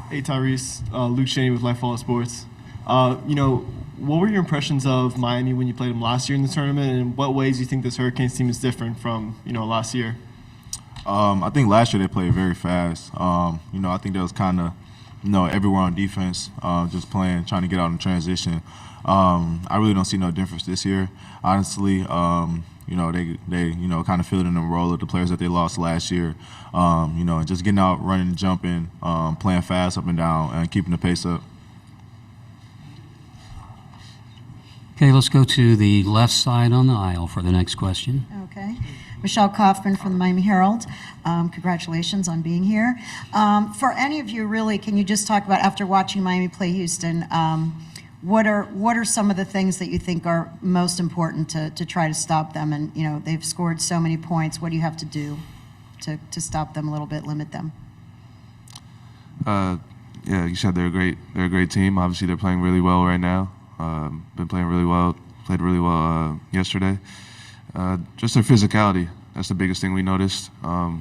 Hey Tyrese, Luke Shaney with Life Follow Sports. What were your impressions of Miami when you played them last year in the tournament, and in what ways do you think this Hurricanes team is different from last year? I think last year they played very fast. I think that was kind of everywhere on defense, just playing, trying to get out in transition. I really don't see no difference this year, honestly. They kind of filled in the role of the players that they lost last year. And just getting out, running, jumping, playing fast up and down, and keeping the pace up. Okay, let's go to the left side on the aisle for the next question. Okay. Michelle Kaufman from the Miami Herald. Congratulations on being here. For any of you, really, can you just talk about, after watching Miami play Houston, what are some of the things that you think are most important to try to stop them? And they've scored so many points. What do you have to do to stop them a little bit, limit them? Yeah, you said they're a great team. Obviously, they're playing really well right now. Been playing really well. Played really well yesterday. Just their physicality. That's the biggest thing we noticed. A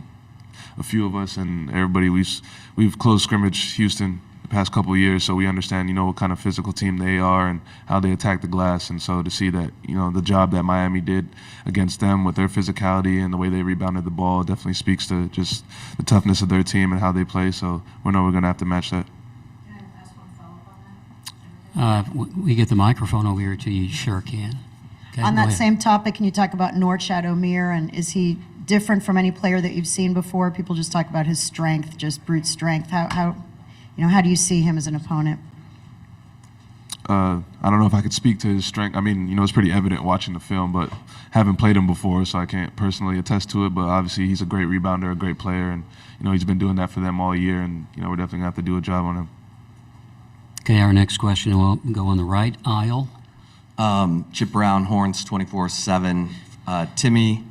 few of us and everybody, we've close scrimmage Houston the past couple of years, so we understand, what kind of physical team they are and how they attack the glass. And so to see that, the job that Miami did against them with their physicality and the way they rebounded the ball definitely speaks to just the toughness of their team and how they play. So we know we're going to have to match that. We get the microphone over here to you. Sure can. Okay, on that ahead. same topic, can you talk about Norchad Omier, and is he different from any player that you've seen before? People just talk about his strength, just brute strength. How do you see him as an opponent? I don't know if I could speak to his strength. I mean, it's pretty evident watching the film, but haven't played him before, so I can't personally attest to it. But obviously, he's a great rebounder, a great player, and he's been doing that for them all year. And we're definitely gonna have to do a job on him. Okay, our next question will go on the right aisle. Chip Brown, Horns 24/7. Timmy,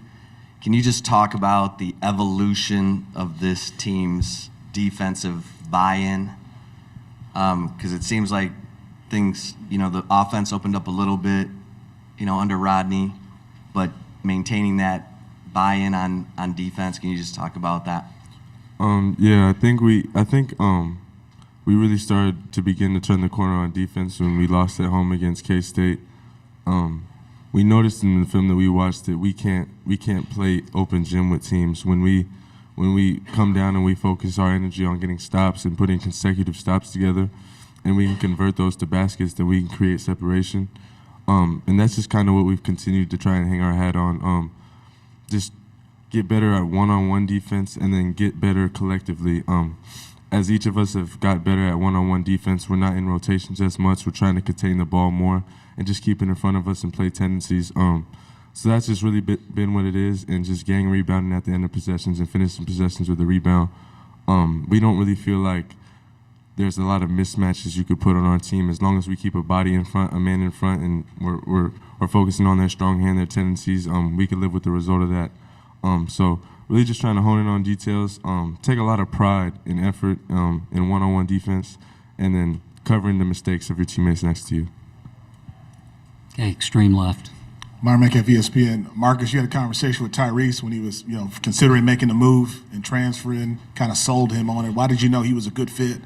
can you just talk about the evolution of this team's defensive buy-in? Because it seems like things, the offense opened up a little bit, under Rodney, but maintaining that buy-in on defense. Can you just talk about that? Yeah, I think we really started to begin to turn the corner on defense when we lost at home against K-State. We noticed in the film that we watched that we can't play open gym with teams. When we come down and we focus our energy on getting stops and putting consecutive stops together, and we can convert those to baskets, then we can create separation. And that's just kind of what we've continued to try and hang our hat on. Just get better at one-on-one defense and then get better collectively. As each of us have got better at one-on-one defense, we're not in rotations as much. We're trying to contain the ball more and just keep it in front of us and play tendencies. So that's just really been what it is, and just gang rebounding at the end of possessions and finishing possessions with a rebound. We don't really feel like there's a lot of mismatches you could put on our team as long as we keep a body in front, a man in front, and we're focusing on their strong hand, their tendencies. We can live with the result of that. So really just trying to hone in on details, take a lot of pride and effort in one-on-one defense, and then covering the mistakes of your teammates next to you. Okay, extreme left. Marmack at ESPN. Marcus, you had a conversation with Tyrese when he was, considering making the move and transferring, kind of sold him on it. Why did you know he was a good fit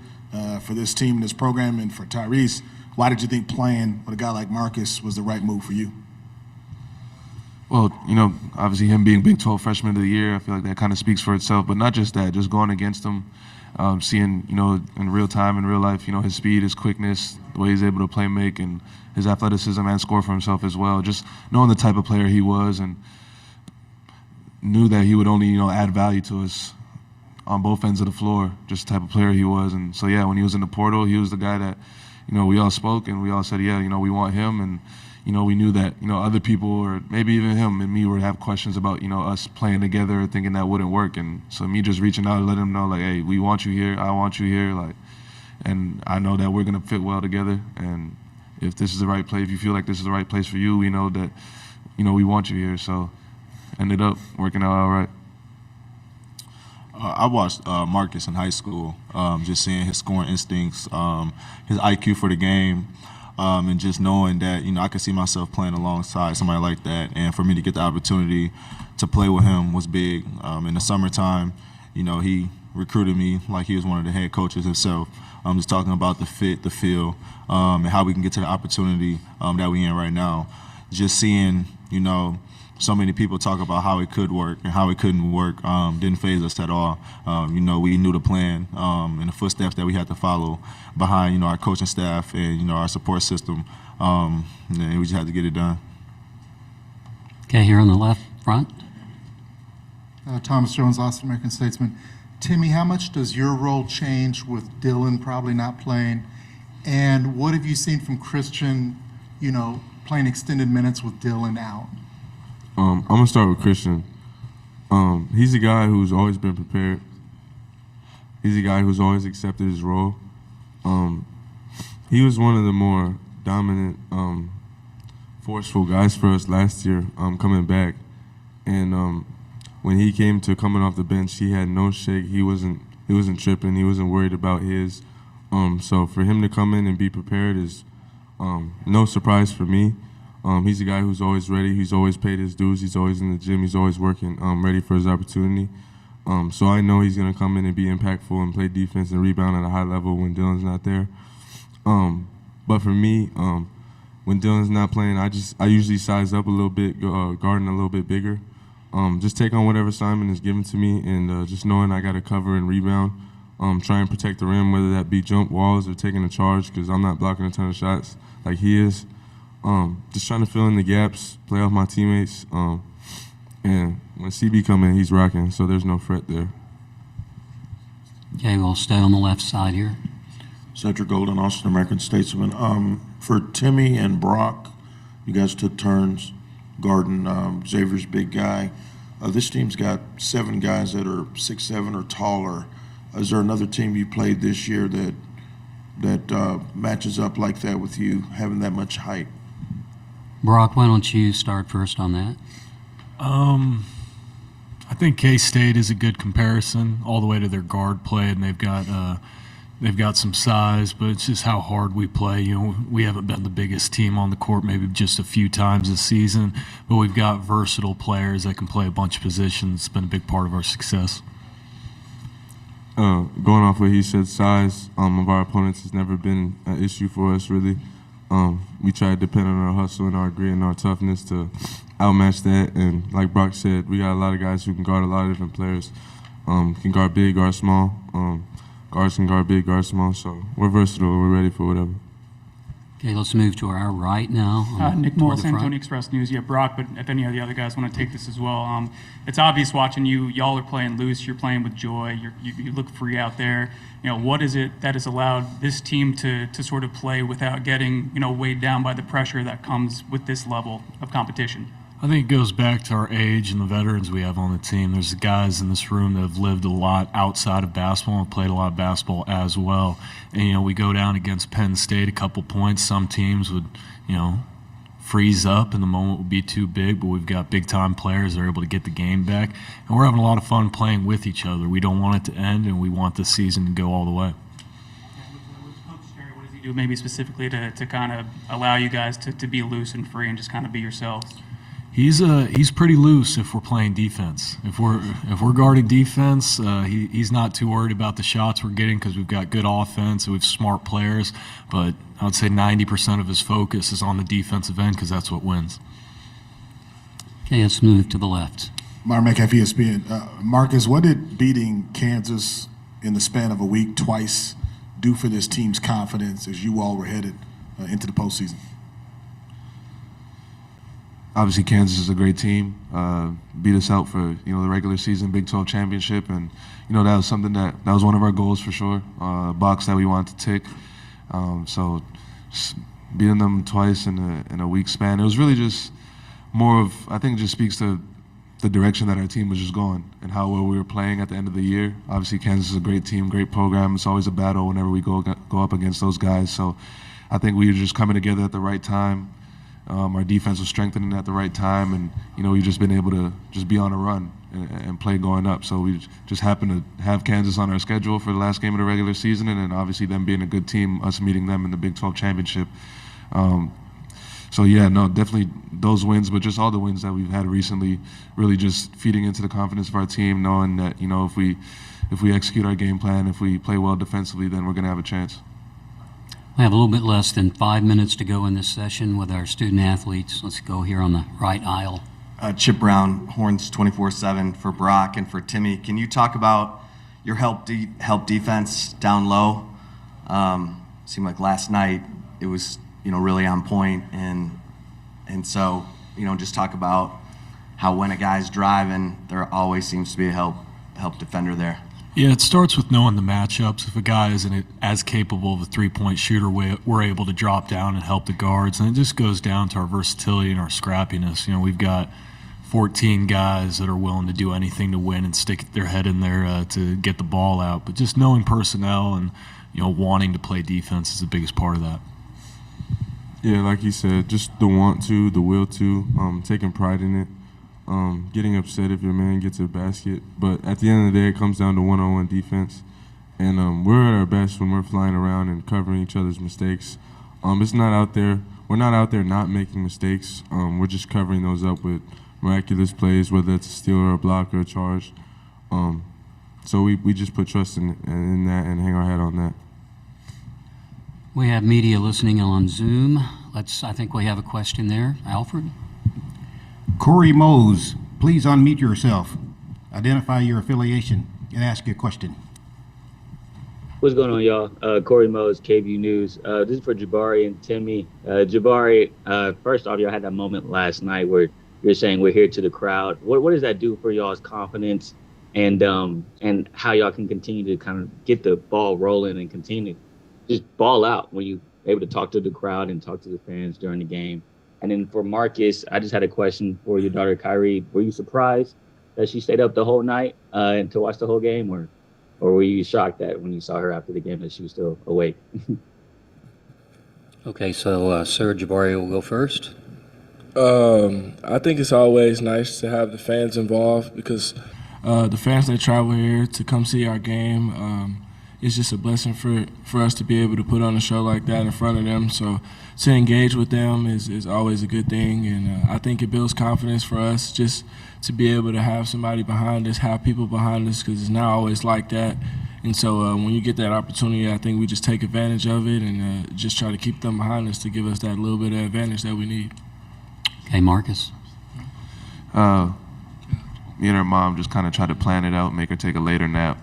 for this team and this program? And for Tyrese, why did you think playing with a guy like Marcus was the right move for you? Well, obviously him being Big 12 Freshman of the Year, I feel like that kind of speaks for itself. But not just that, just going against him, seeing, in real time, in real life, his speed, his quickness, the way he's able to play make, and his athleticism and score for himself as well. Just knowing the type of player he was, and knew that he would only, add value to us on both ends of the floor, just the type of player he was. And so, yeah, when he was in the portal, he was the guy that, we all spoke and we all said, yeah, we want him. And we knew that, other people, or maybe even him and me, would have questions about, us playing together, thinking that wouldn't work. And so me just reaching out and letting him know, like, hey, we want you here, I want you here, like, and I know that we're gonna fit well together. And if this is the right place, if you feel like this is the right place for you, we know that, we want you here. So ended up working out all right. I watched Marcus in high school, just seeing his scoring instincts, his IQ for the game, and just knowing that, I could see myself playing alongside somebody like that. And for me to get the opportunity to play with him was big. In the summertime, he recruited me like he was one of the head coaches himself. just talking about the fit, the feel, and how we can get to the opportunity that we in right now. Just seeing, so many people talk about how it could work and how it couldn't work didn't faze us at all. We knew the plan and the footsteps that we had to follow behind, our coaching staff and, our support system. And we just had to get it done. Okay, here on the left front. Thomas Jones, Austin American Statesman. Timmy, how much does your role change with Dylan probably not playing? And what have you seen from Christian, playing extended minutes with Dylan out? I'm going to start with Christian. He's a guy who's always been prepared. He's a guy who's always accepted his role. He was one of the more dominant, forceful guys for us last year coming back. And when he came to coming off the bench, he had no shake. He wasn't tripping. He wasn't worried about his. So for him to come in and be prepared is no surprise for me. He's a guy who's always ready. He's always paid his dues. He's always in the gym. He's always working, ready for his opportunity. So I know he's going to come in and be impactful and play defense and rebound at a high level when Dylan's not there. But for me, when Dylan's not playing, I usually size up a little bit, guarding a little bit bigger. Just take on whatever assignment is given to me, and just knowing I got to cover and rebound, try and protect the rim, whether that be jump walls or taking a charge, because I'm not blocking a ton of shots like he is. Just trying to fill in the gaps, play off my teammates, and when CB come in, he's rocking, so there's no fret there. Okay, we'll stay on the left side here. Cedric Golden, Austin American Statesman. For Timmy and Brock, you guys took turns guarding Xavier's big guy. This team's got 7 guys that are 6'7" or taller. Is there another team you played this year that matches up like that with you, having that much height? Brock, why don't you start first on that? I think K-State is a good comparison all the way to their guard play, and they've got some size, but it's just how hard we play. We haven't been the biggest team on the court maybe just a few times this season, but we've got versatile players that can play a bunch of positions. It's been a big part of our success. Going off what he said, size of our opponents has never been an issue for us, really. We try to depend on our hustle and our grit and our toughness to outmatch that. And like Brock said, we got a lot of guys who can guard a lot of different players. Can guard big, guard small. Guards can guard big, guard small. So we're versatile. We're ready for whatever. Okay, let's move to our right now. Nick toward Moore, the San front. Antonio Express News. Yeah, Brock, but if any of the other guys want to take this as well, it's obvious watching you. Y'all are playing loose. You're playing with joy. You look free out there. What is it that has allowed this team to sort of play without getting weighed down by the pressure that comes with this level of competition? I think it goes back to our age and the veterans we have on the team. There's guys in this room that have lived a lot outside of basketball and played a lot of basketball as well. And, we go down against Penn State a couple points. Some teams would, freeze up and the moment would be too big, but we've got big-time players that are able to get the game back. And we're having a lot of fun playing with each other. We don't want it to end, and we want this season to go all the way. Coach Terry, what does he do maybe specifically to kind of allow you guys to be loose and free and just kind of be yourselves? He's pretty loose if we're playing defense. If we're guarding defense, he's not too worried about the shots we're getting because we've got good offense and we have smart players. But I would say 90% of his focus is on the defensive end because that's what wins. Okay, let's move to the left. Mark Metcalf, ESPN. Marcus, what did beating Kansas in the span of a week twice do for this team's confidence as you all were headed into the postseason? Obviously, Kansas is a great team. Beat us out for the regular season Big 12 championship, and that was something that was one of our goals for sure. Box that we wanted to tick. So just beating them twice in a week span, it was really just more of, I think it just speaks to the direction that our team was just going and how well we were playing at the end of the year. Obviously, Kansas is a great team, great program. It's always a battle whenever we go up against those guys. So I think we were just coming together at the right time. Our defense was strengthening at the right time, and we've just been able to just be on a run and play going up. So we just happened to have Kansas on our schedule for the last game of the regular season, and then obviously them being a good team, us meeting them in the Big 12 championship. So yeah, no, definitely those wins, but just all the wins that we've had recently, really just feeding into the confidence of our team, knowing that if we execute our game plan, if we play well defensively, then we're going to have a chance. We have a little bit less than 5 minutes to go in this session with our student athletes. Let's go here on the right aisle. Chip Brown, Horns 24/7 for Brock and for Timmy. Can you talk about your help defense down low? Seemed like last night it was really on point, and so just talk about how when a guy's driving, there always seems to be a help defender there. Yeah, it starts with knowing the matchups. If a guy isn't as capable of a three-point shooter, we're able to drop down and help the guards. And it just goes down to our versatility and our scrappiness. We've got 14 guys that are willing to do anything to win and stick their head in there to get the ball out. But just knowing personnel and wanting to play defense is the biggest part of that. Yeah, like you said, just the want to, the will to, taking pride in it. Getting upset if your man gets a basket. But at the end of the day, it comes down to one-on-one defense. And we're at our best when we're flying around and covering each other's mistakes. It's not out there. We're not out there not making mistakes. We're just covering those up with miraculous plays, whether it's a steal or a block or a charge. So we just put trust in that and hang our hat on that. We have media listening on Zoom. I think we have a question there. Alfred? Corey Mose, please unmute yourself. Identify your affiliation and ask your question. What's going on, y'all? Corey Mose, KVU News. This is for Jabari and Timmy. Jabari, first off, y'all had that moment last night where you're saying we're here to the crowd. What does that do for y'all's confidence and how y'all can continue to kind of get the ball rolling and continue to just ball out when you're able to talk to the crowd and talk to the fans during the game? And then for Marcus, I just had a question for your daughter, Kyrie. Were you surprised that she stayed up the whole night and to watch the whole game, or were you shocked that when you saw her after the game that she was still awake? Okay, so Sir Jabari will go first. I think it's always nice to have the fans involved because the fans that travel here to come see our game, it's just a blessing for us to be able to put on a show like that in front of them. So to engage with them is always a good thing, and I think it builds confidence for us just to be able to have somebody behind us, have people behind us, because it's not always like that. And so when you get that opportunity, I think we just take advantage of it and just try to keep them behind us to give us that little bit of advantage that we need. Okay, Marcus. Me and her mom just kind of tried to plan it out, make her take a later nap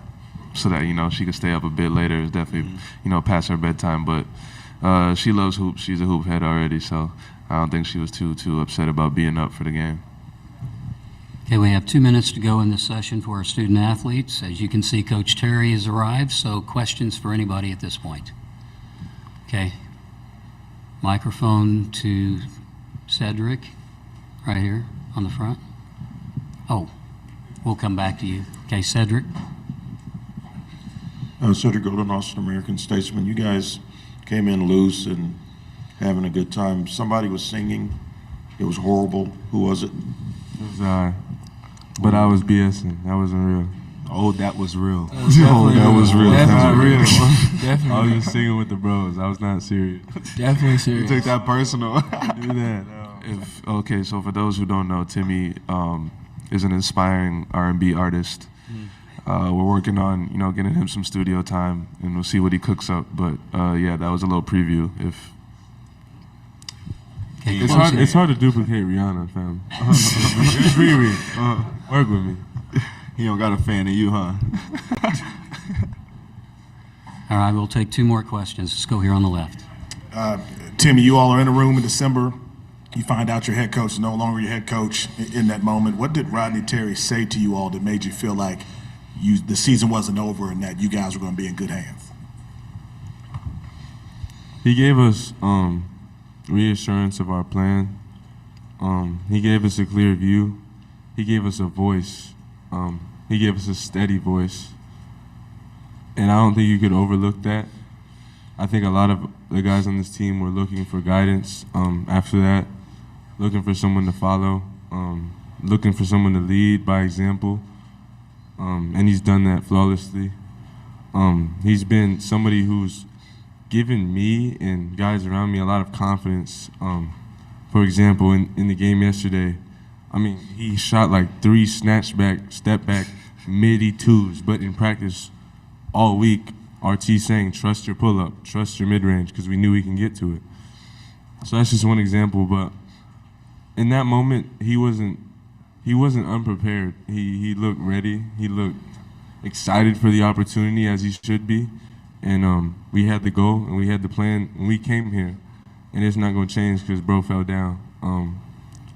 so that, she could stay up a bit later. It's definitely, past her bedtime. But she loves hoops. She's a hoop head already, so I don't think she was too upset about being up for the game. Okay, we have 2 minutes to go in this session for our student athletes. As you can see, Coach Terry has arrived, so questions for anybody at this point. Okay. Microphone to Cedric, right here on the front. Oh, we'll come back to you. Okay, Cedric. Cedric Golden, Austin American Statesman. You guys came in loose and having a good time. Somebody was singing. It was horrible. Who was it? It was I. But I was BSing. That wasn't real. Oh, that was real. That was real. Definitely real. Definitely. I was just singing with the bros. I was not serious. Definitely serious. You took that personal. Do that. Okay, so for those who don't know, Timmy is an inspiring R&B artist. We're working on, getting him some studio time, and we'll see what he cooks up. But yeah, that was a little preview. Okay, it's hard to duplicate Rihanna, fam. It's Riri. Work with me. He don't got a fan of you, huh? All right, we'll take 2 more questions. Let's go here on the left. Timmy, you all are in a room in December. You find out your head coach is no longer your head coach in that moment. What did Rodney Terry say to you all that made you feel like the season wasn't over and that you guys were going to be in good hands? He gave us reassurance of our plan. He gave us a clear view. He gave us a voice. He gave us a steady voice. And I don't think you could overlook that. I think a lot of the guys on this team were looking for guidance after that, looking for someone to follow, looking for someone to lead by example. And he's done that flawlessly. He's been somebody who's given me and guys around me a lot of confidence For example, in the game yesterday, I mean, he shot like 3 snatch back, step back, midi twos, but in practice all week, RT saying, trust your pull-up, trust your mid-range, because we knew we can get to it. So that's just one example, but in that moment, he wasn't unprepared. He looked ready. He looked excited for the opportunity, as he should be. And we had the goal, and we had the plan, and we came here. And it's not going to change because bro fell down.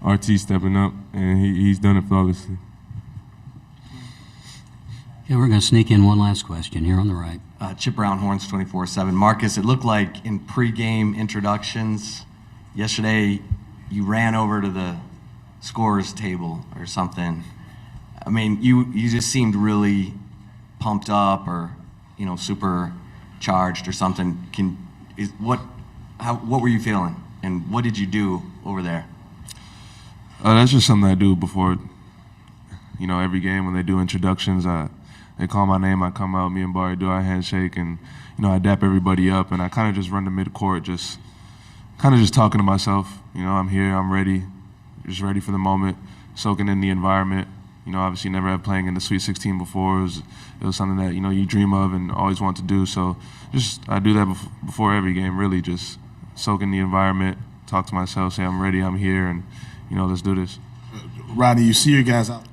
RT stepping up, and he's done it flawlessly. Okay, we're going to sneak in one last question here on the right. Chip Brown, Horns 24/7. Marcus, it looked like in pregame introductions yesterday you ran over to the scorer's table or something. I mean, you just seemed really pumped up or, super charged or something. What were you feeling, and what did you do over there? That's just something I do before, every game when they do introductions. They call my name, I come out, me and Barry do our handshake, and I dap everybody up, and I kind of just run the midcourt, just talking to myself. I'm here, I'm ready, just ready for the moment, soaking in the environment. Obviously never had playing in the Sweet 16 before. It was something that you dream of and always want to do. So I do that before every game, really, just soak in the environment, talk to myself, say I'm ready, I'm here, and let's do this. Rodney, you see your guys out.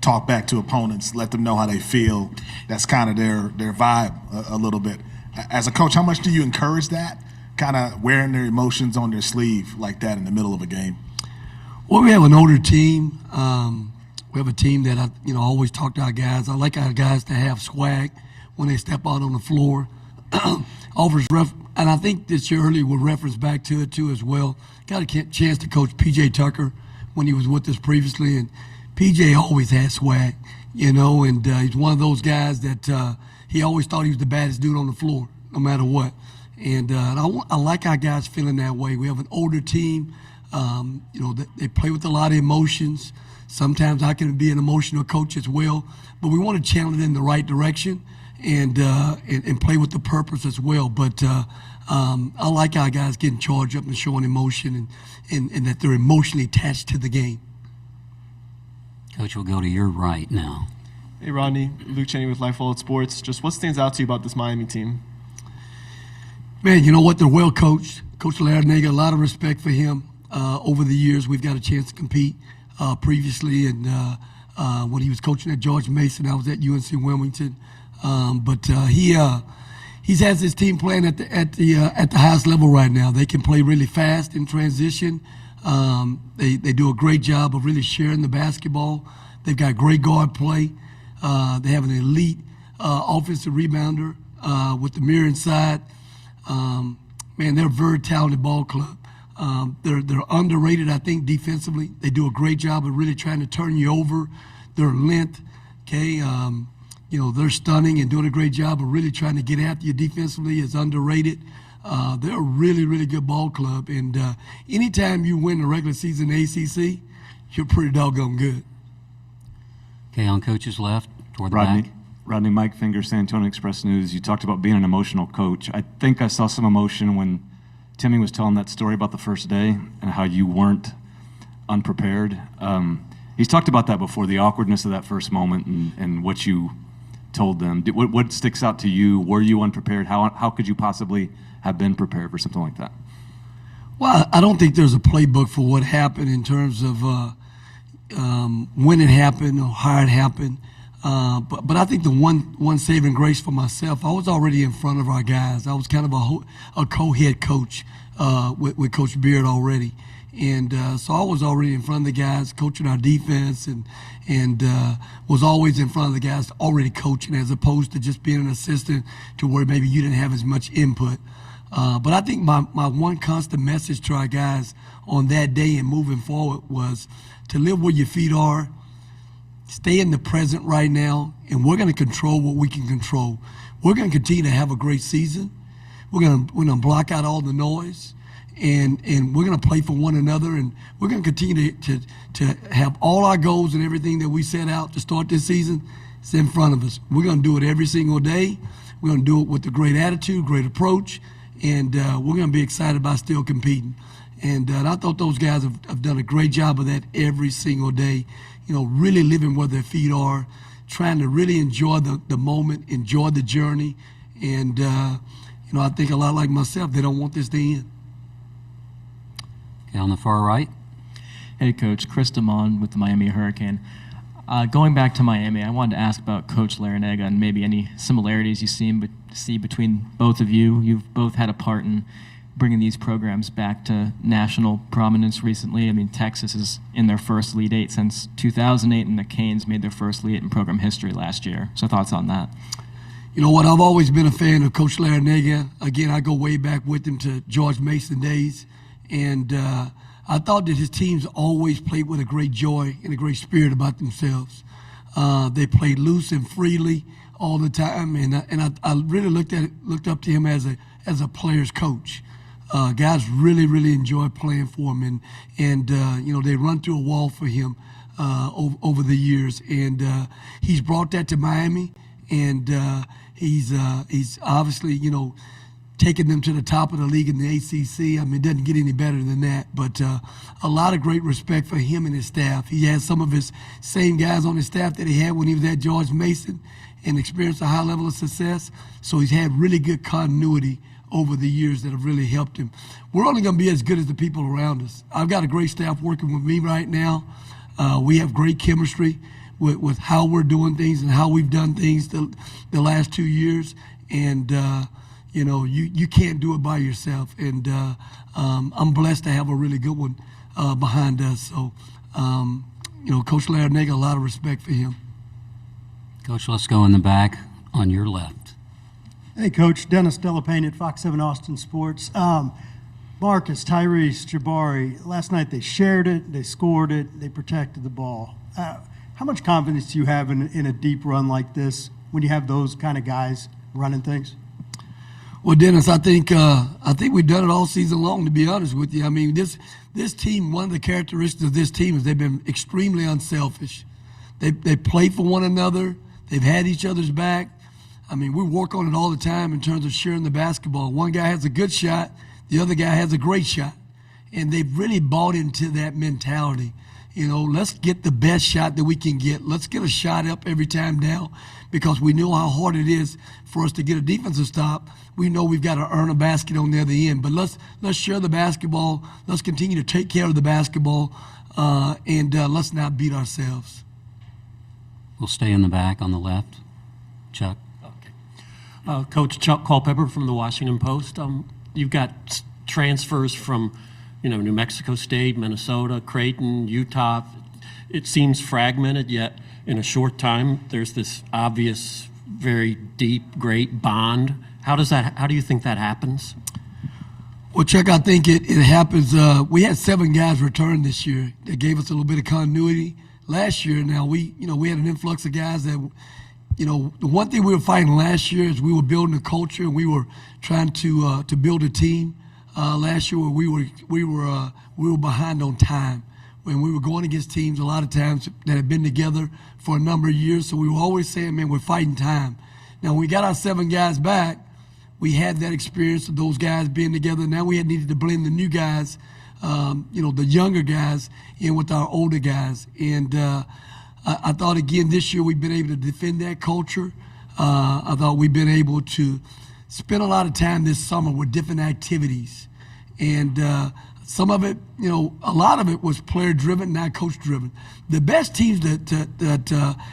Talk back to opponents, let them know how they feel. That's kind of their vibe a little bit. As a coach, how much do you encourage that? Kind of wearing their emotions on their sleeve like that in the middle of a game? Well, we have an older team. We have a team that I always talk to our guys. I like our guys to have swag when they step out on the floor. And I think this year earlier we'll reference back to it too as well. Got a chance to coach PJ Tucker when he was with us previously, and PJ always had swag, and he's one of those guys that he always thought he was the baddest dude on the floor, no matter what. And I like our guys feeling that way. We have an older team. They play with a lot of emotions. Sometimes I can be an emotional coach as well, but we want to channel it in the right direction and play with the purpose as well. But I like our guys getting charged up and showing emotion and that they're emotionally attached to the game. Coach, we'll go to your right now. Hey, Rodney, Luke Cheney with Life Followed Sports. Just what stands out to you about this Miami team? Man, you know what? They're well coached. Coach Larinaga, a lot of respect for him. Over the years, we've got a chance to compete previously, and when he was coaching at George Mason, I was at UNC Wilmington. But he has his team playing at the highest level right now. They can play really fast in transition. They do a great job of really sharing the basketball. They've got great guard play. They have an elite offensive rebounder with the mirror inside. Man, they're a very talented ball club. They're underrated, I think, defensively. They do a great job of really trying to turn you over. Their length, okay, they're stunning and doing a great job of really trying to get after you defensively is underrated. They're a really, really good ball club. And anytime you win the regular season ACC, you're pretty doggone good. Okay, on coach's left, toward the Rodney. back. Rodney, Mike Finger, San Antonio Express News. You talked about being an emotional coach. I think I saw some emotion when Timmy was telling that story about the first day and how you weren't unprepared. He's talked about that before, the awkwardness of that first moment and what you told them. What sticks out to you? Were you unprepared? How could you possibly have been prepared for something like that? Well, I don't think there's a playbook for what happened in terms of when it happened or how it happened. But I think the one saving grace for myself, I was already in front of our guys. I was kind of a co-head coach with Coach Beard already. And so I was already in front of the guys coaching our defense and was always in front of the guys already coaching as opposed to just being an assistant to where maybe you didn't have as much input. But I think my one constant message to our guys on that day and moving forward was to live where your feet are, stay in the present right now, and we're going to control what we can control. We're going to continue to have a great season. We're going to block out all the noise, and we're going to play for one another, and we're going to continue to have all our goals and everything that we set out to start this season is in front of us. We're going to do it every single day. We're going to do it with a great attitude, great approach, and we're going to be excited about still competing. And I thought those guys have done a great job of that every single day, really living where their feet are, trying to really enjoy the moment, enjoy the journey. And, I think a lot like myself, they don't want this to end. Okay, on the far right. Hey, Coach. Chris Damon with the Miami Hurricane. Going back to Miami, I wanted to ask about Coach Larrañaga and maybe any similarities you see between both of you. You've both had a part in bringing these programs back to national prominence recently. I mean, Texas is in their first Elite Eight since 2008, and the Canes made their first Elite Eight in program history last year. So thoughts on that? You know what? I've always been a fan of Coach Larrañaga. Again, I go way back with him to George Mason days, and I thought that his teams always played with a great joy and a great spirit about themselves. They played loose and freely all the time, and I really looked up to him as a player's coach. Guys really enjoy playing for him, and they run through a wall for him over the years, and he's brought that to Miami, and he's obviously taking them to the top of the league in the ACC. I mean, it doesn't get any better than that, but a lot of great respect for him and his staff. He has some of his same guys on his staff that he had when he was at George Mason and experienced a high level of success, so he's had really good continuity over the years that have really helped him. We're only going to be as good as the people around us. I've got a great staff working with me right now. We have great chemistry with how we're doing things and how we've done things the last 2 years. And, you can't do it by yourself. And I'm blessed to have a really good one behind us. So, Coach Larrañaga, a lot of respect for him. Coach, let's go in the back on your left. Hey, Coach. Dennis Delapane at Fox 7 Austin Sports. Marcus, Tyrese, Jabari, last night they shared it, they scored it, they protected the ball. How much confidence do you have in a deep run like this when you have those kind of guys running things? Well, Dennis, I think we've done it all season long, to be honest with you. I mean, this team, one of the characteristics of this team is they've been extremely unselfish. They play for one another. They've had each other's back. I mean, we work on it all the time in terms of sharing the basketball. One guy has a good shot, the other guy has a great shot. And they've really bought into that mentality. Let's get the best shot that we can get. Let's get a shot up every time down, because we know how hard it is for us to get a defensive stop. We know we've got to earn a basket on the other end. But let's share the basketball. Let's continue to take care of the basketball, and let's not beat ourselves. We'll stay in the back on the left. Chuck. Coach Chuck Culpepper from the Washington Post. You've got transfers from, New Mexico State, Minnesota, Creighton, Utah. It seems fragmented, yet in a short time, there's this obvious, very deep, great bond. How do you think that happens? Well, Chuck, I think it happens. We had 7 guys return this year that gave us a little bit of continuity. Last year, now we had an influx of guys that. The one thing we were fighting last year is we were building a culture, and we were trying to build a team. Last year, where we were behind on time when we were going against teams a lot of times that had been together for a number of years. So we were always saying, "Man, we're fighting time." Now, when we got our 7 guys back, we had that experience of those guys being together. Now we had needed to blend the new guys, the younger guys, in with our older guys, and. I thought, again, this year we've been able to defend that culture. I thought we've been able to spend a lot of time this summer with different activities. And some of it, a lot of it was player-driven, not coach-driven. The best teams that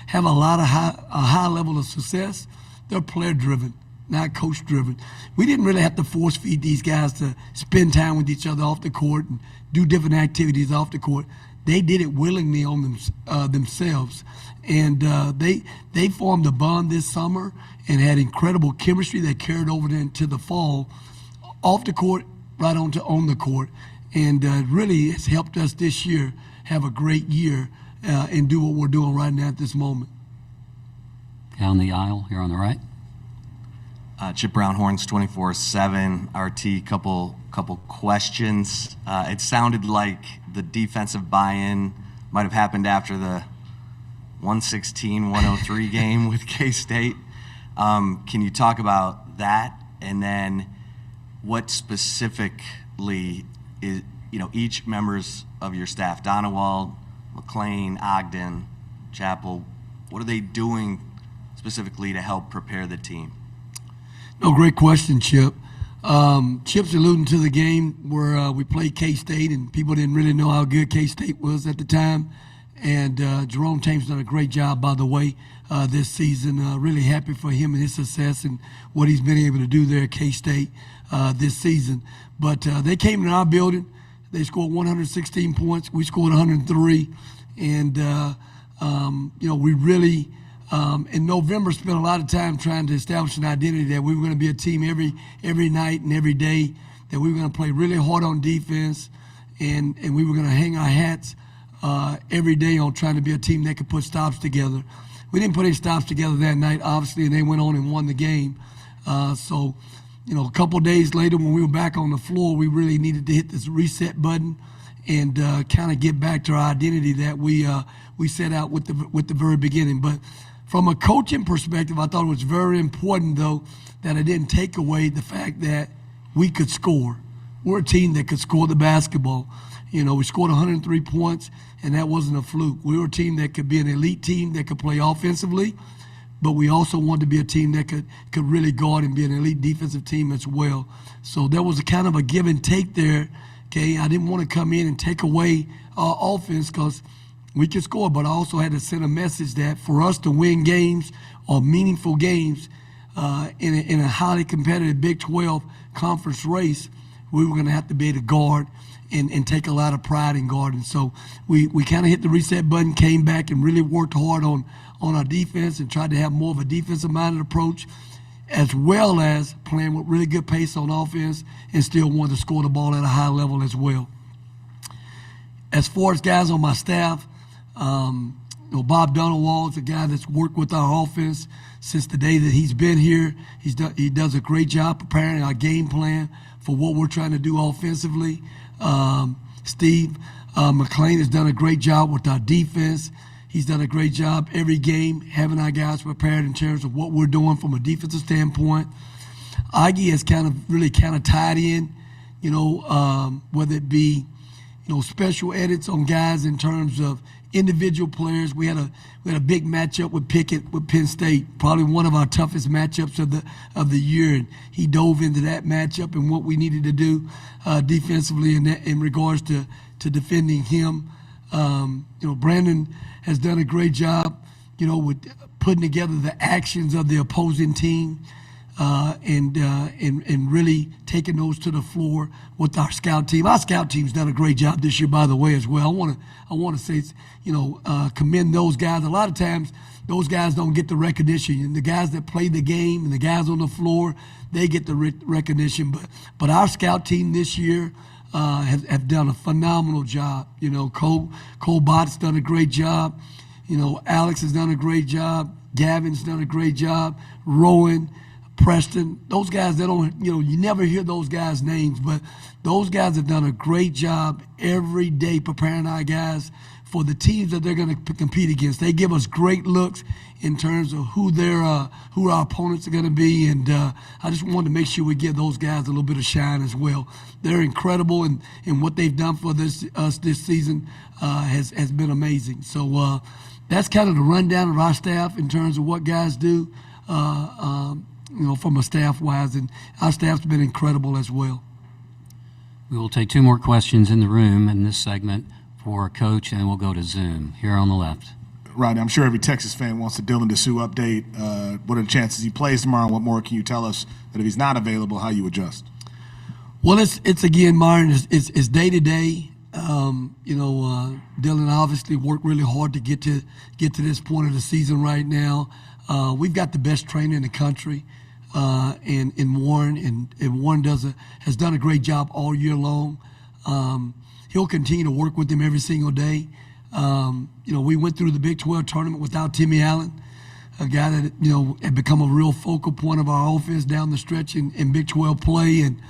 have a high level of success, they're player-driven, not coach-driven. We didn't really have to force-feed these guys to spend time with each other off the court and do different activities off the court. They did it willingly on themselves, and they formed a bond this summer and had incredible chemistry that carried over into the fall, off the court, right on the court, and really has helped us this year have a great year and do what we're doing right now at this moment. Down the aisle here on the right. Chip Brown, Horns 24/7, RT, couple questions. It sounded like the defensive buy-in might have happened after the 116-103 game with K-State. Can you talk about that? And then what specifically is, each members of your staff, Donewald, McLean, Ogden, Chapel, what are they doing specifically to help prepare the team? No, great question, Chip. Chip's alluding to the game where we played K-State, and people didn't really know how good K-State was at the time. And Jerome Thames done a great job, by the way, this season. Really happy for him and his success and what he's been able to do there at K-State this season. But they came in our building. They scored 116 points. We scored 103. And, we really, in November, spent a lot of time trying to establish an identity that we were going to be a team every night and every day, that we were going to play really hard on defense, and we were going to hang our hats every day on trying to be a team that could put stops together. We didn't put any stops together that night, obviously, and they went on and won the game. So, a couple of days later when we were back on the floor, we really needed to hit this reset button and kind of get back to our identity that we set out with the very beginning. But from a coaching perspective, I thought it was very important, though, that I didn't take away the fact that we could score. We're a team that could score the basketball. We scored 103 points, and that wasn't a fluke. We were a team that could be an elite team that could play offensively, but we also wanted to be a team that could really guard and be an elite defensive team as well. So there was a kind of a give and take there, okay? I didn't want to come in and take away our offense because we could score, but I also had to send a message that for us to win games or meaningful games in a highly competitive Big 12 conference race, we were going to have to be able to guard and take a lot of pride in guarding. So we kind of hit the reset button, came back and really worked hard on our defense and tried to have more of a defensive-minded approach, as well as playing with really good pace on offense and still wanted to score the ball at a high level as well. As far as guys on my staff, Bob Donewald is a guy that's worked with our offense since the day that he's been here. He does a great job preparing our game plan for what we're trying to do offensively. Steve McLean has done a great job with our defense. He's done a great job every game having our guys prepared in terms of what we're doing from a defensive standpoint. Aggie has really tied in, whether it be, special edits on guys in terms of individual players. We had a big matchup with Pickett with Penn State, probably one of our toughest matchups of the year, and he dove into that matchup and what we needed to do defensively in regards to defending him. Brandon has done a great job, with putting together the actions of the opposing team and really taking those to the floor with our scout team. Our scout team's done a great job this year, by the way, as well. I want to say, commend those guys. A lot of times, those guys don't get the recognition. And the guys that play the game and the guys on the floor, they get the recognition. But our scout team this year have done a phenomenal job. Cole Bott's done a great job. Alex has done a great job. Gavin's done a great job. Rowan, Preston, those guys that you never hear those guys' names, but those guys have done a great job every day preparing our guys for the teams that they're going to compete against. They give us great looks in terms of who our opponents are going to be, and I just wanted to make sure we give those guys a little bit of shine as well. They're incredible, and what they've done for us this season has been amazing. So that's kind of the rundown of our staff in terms of what guys do. From a staff-wise, and our staff's been incredible as well. We will take two more questions in the room in this segment for Coach, and then we'll go to Zoom. Here on the left. Rodney, I'm sure every Texas fan wants the Dylan DeSue update. What are the chances he plays tomorrow? What more can you tell us that if he's not available, how you adjust? Well, it's again, Myron, it's day to day. Dylan obviously worked really hard to get to this point of the season right now. We've got the best trainer in the country. In Warren, and Warren has done a great job all year long. He'll continue to work with them every single day. We went through the Big 12 tournament without Timmy Allen, a guy that had become a real focal point of our offense down the stretch in Big 12 play, and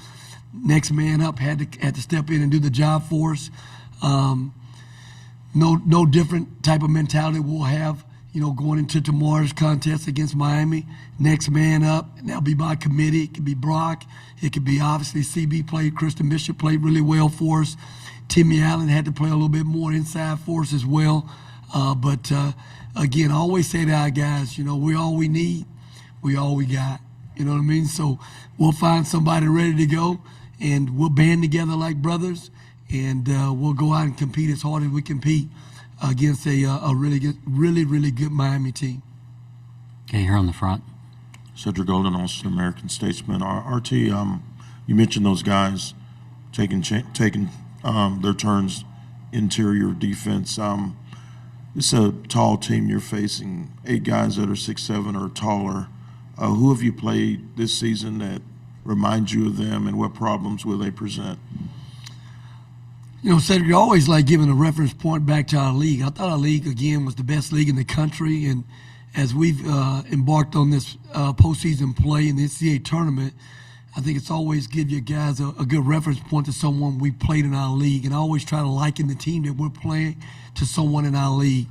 next man up had to step in and do the job for us. No different type of mentality we'll have going into tomorrow's contest against Miami. Next man up, and that'll be by committee. It could be Brock. It could be obviously CB played. Kristen Bishop played really well for us. Timmy Allen had to play a little bit more inside for us as well. But again, I always say to our guys, we're all we need. We all we got. You know what I mean? So we'll find somebody ready to go, and we'll band together like brothers, and we'll go out and compete as hard as we compete against a really good Miami team. Okay, here on the front. Cedric Golden, Austin American Statesman. RT, you mentioned those guys taking their turns, interior defense. It's a tall team you're facing, 8 guys that are 6'7" or taller. Who have you played this season that reminds you of them, and what problems will they present? Cedric, you always like giving a reference point back to our league. I thought our league, again, was the best league in the country, and as we've embarked on this postseason play in the NCAA tournament, I think it's always give you guys a good reference point to someone we played in our league, and I always try to liken the team that we're playing to someone in our league.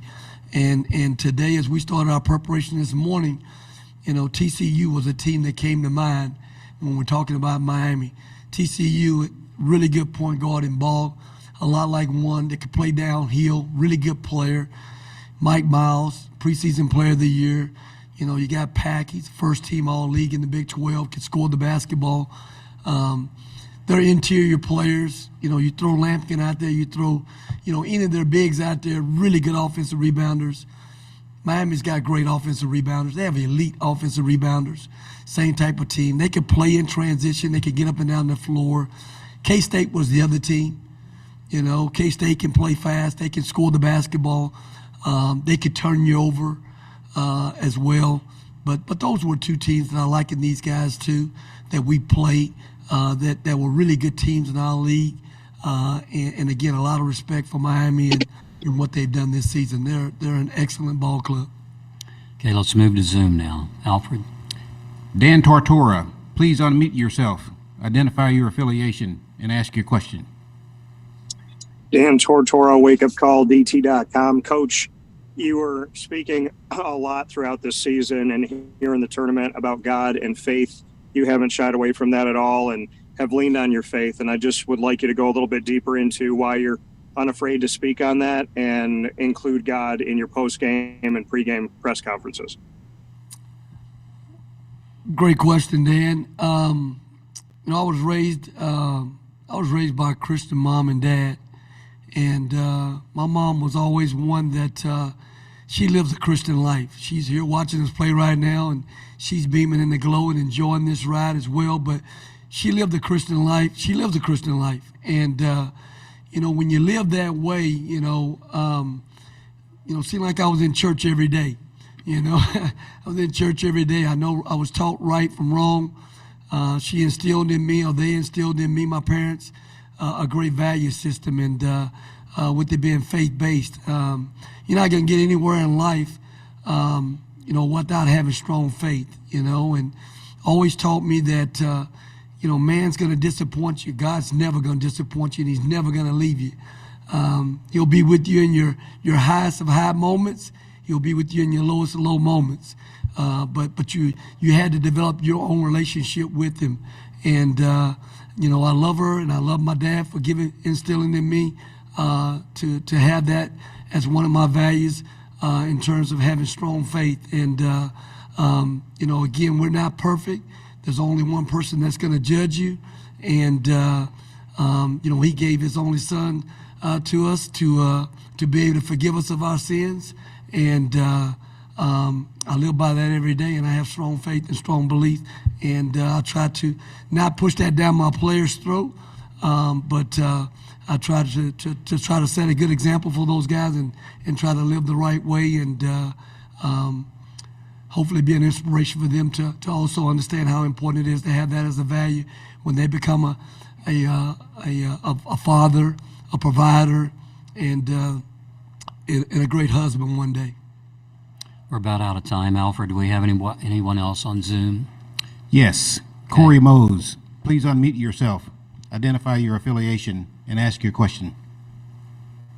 And today, as we started our preparation this morning, TCU was a team that came to mind when we're talking about Miami. TCU, really good point guard in ball, a lot like one that could play downhill, really good player. Mike Miles, preseason player of the year. You got Pack, he's first team all-league in the Big 12, can score the basketball. They're interior players. You throw Lampkin out there, you throw, any of their bigs out there, really good offensive rebounders. Miami's got great offensive rebounders. They have elite offensive rebounders. Same type of team. They could play in transition. They could get up and down the floor. K-State was the other team. K-State can play fast. They can score the basketball. They could turn you over as well. But those were 2 teams that I like in these guys too, that we played, that were really good teams in our league. And again, a lot of respect for Miami and what they've done this season. They're an excellent ball club. Okay, let's move to Zoom now. Alfred? Dan Tortora, please unmute yourself, identify your affiliation, and ask your question. Dan Tortora, wakeupcalldt.com. Coach, you were speaking a lot throughout this season and here in the tournament about God and faith. You haven't shied away from that at all and have leaned on your faith. And I just would like you to go a little bit deeper into why you're unafraid to speak on that and include God in your post-game and pre-game press conferences. Great question, Dan. I was raised by a Christian mom and dad, and my mom was always one that she lives a Christian life. She's here watching us play right now, and she's beaming in the glow and enjoying this ride as well. But she lived a Christian life. She lives a Christian life, and when you live that way, seemed like I was in church every day. I was in church every day. I know I was taught right from wrong. She instilled in me, or they instilled in me, my parents, a great value system, and with it being faith-based. You're not going to get anywhere in life, without having strong faith, and always taught me that, man's going to disappoint you. God's never going to disappoint you, and he's never going to leave you. He'll be with you in your highest of high moments. He'll be with you in your lowest of low moments. But you had to develop your own relationship with him. And, I love her, and I love my dad for instilling in me to have that as one of my values in terms of having strong faith. And, again, we're not perfect. There's only one person that's going to judge you. And, he gave his only son to us to be able to forgive us of our sins. And I live by that every day, and I have strong faith and strong belief. And I try to not push that down my players' throat, but I try to set a good example for those guys and try to live the right way, and hopefully be an inspiration for them to also understand how important it is to have that as a value when they become a father, a provider, and a great husband one day. We're about out of time. Alfred, do we have anyone else on Zoom? Yes. Corey Mose, please unmute yourself, identify your affiliation, and ask your question.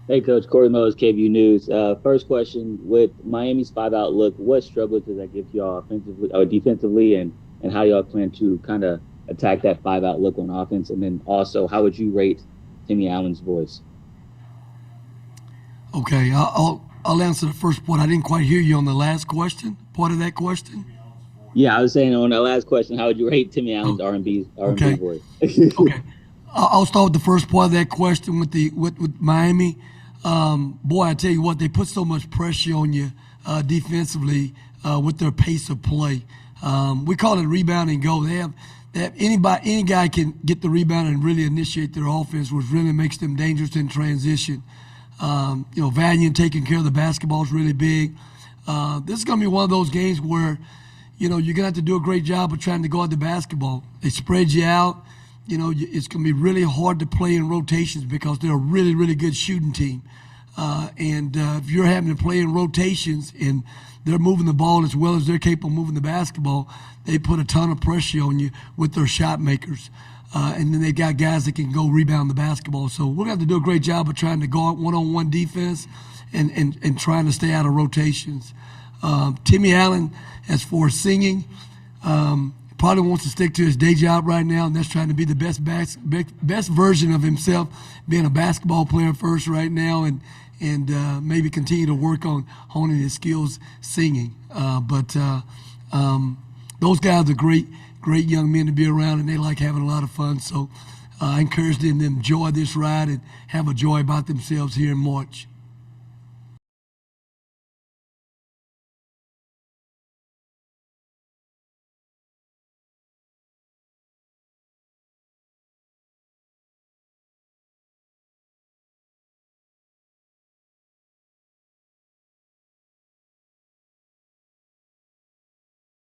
Hey, Coach. Corey Mose, KVU News. First question, with Miami's 5-out look, what struggles does that give y'all offensively or defensively, and how y'all plan to kind of attack that 5-out look on offense? And then also, how would you rate Timmy Allen's voice? Okay, I'll answer the first part. I didn't quite hear you on the last question, part of that question. Yeah, I was saying on the last question, how would you rate Timmy Allen's R&B Okay. voice? Okay, I'll start with the first part of that question with Miami. Boy, I tell you what, they put so much pressure on you defensively with their pace of play. We call it rebound and go. They have any guy can get the rebound and really initiate their offense, which really makes them dangerous in transition. Valiant taking care of the basketball is really big. This is going to be one of those games where, you're going to have to do a great job of trying to guard the basketball. They spread you out. It's going to be really hard to play in rotations because they're a really, really good shooting team. And if you're having to play in rotations and they're moving the ball as well as they're capable of moving the basketball, they put a ton of pressure on you with their shot makers. And then they got guys that can go rebound the basketball. So we're going to have to do a great job of trying to guard one-on-one defense and trying to stay out of rotations. Timmy Allen, as for singing, probably wants to stick to his day job right now, and that's trying to be the best version of himself, being a basketball player first right now, and maybe continue to work on honing his skills singing. But those guys are great young men to be around, and they like having a lot of fun. So I encourage them to enjoy this ride and have a joy about themselves here in March.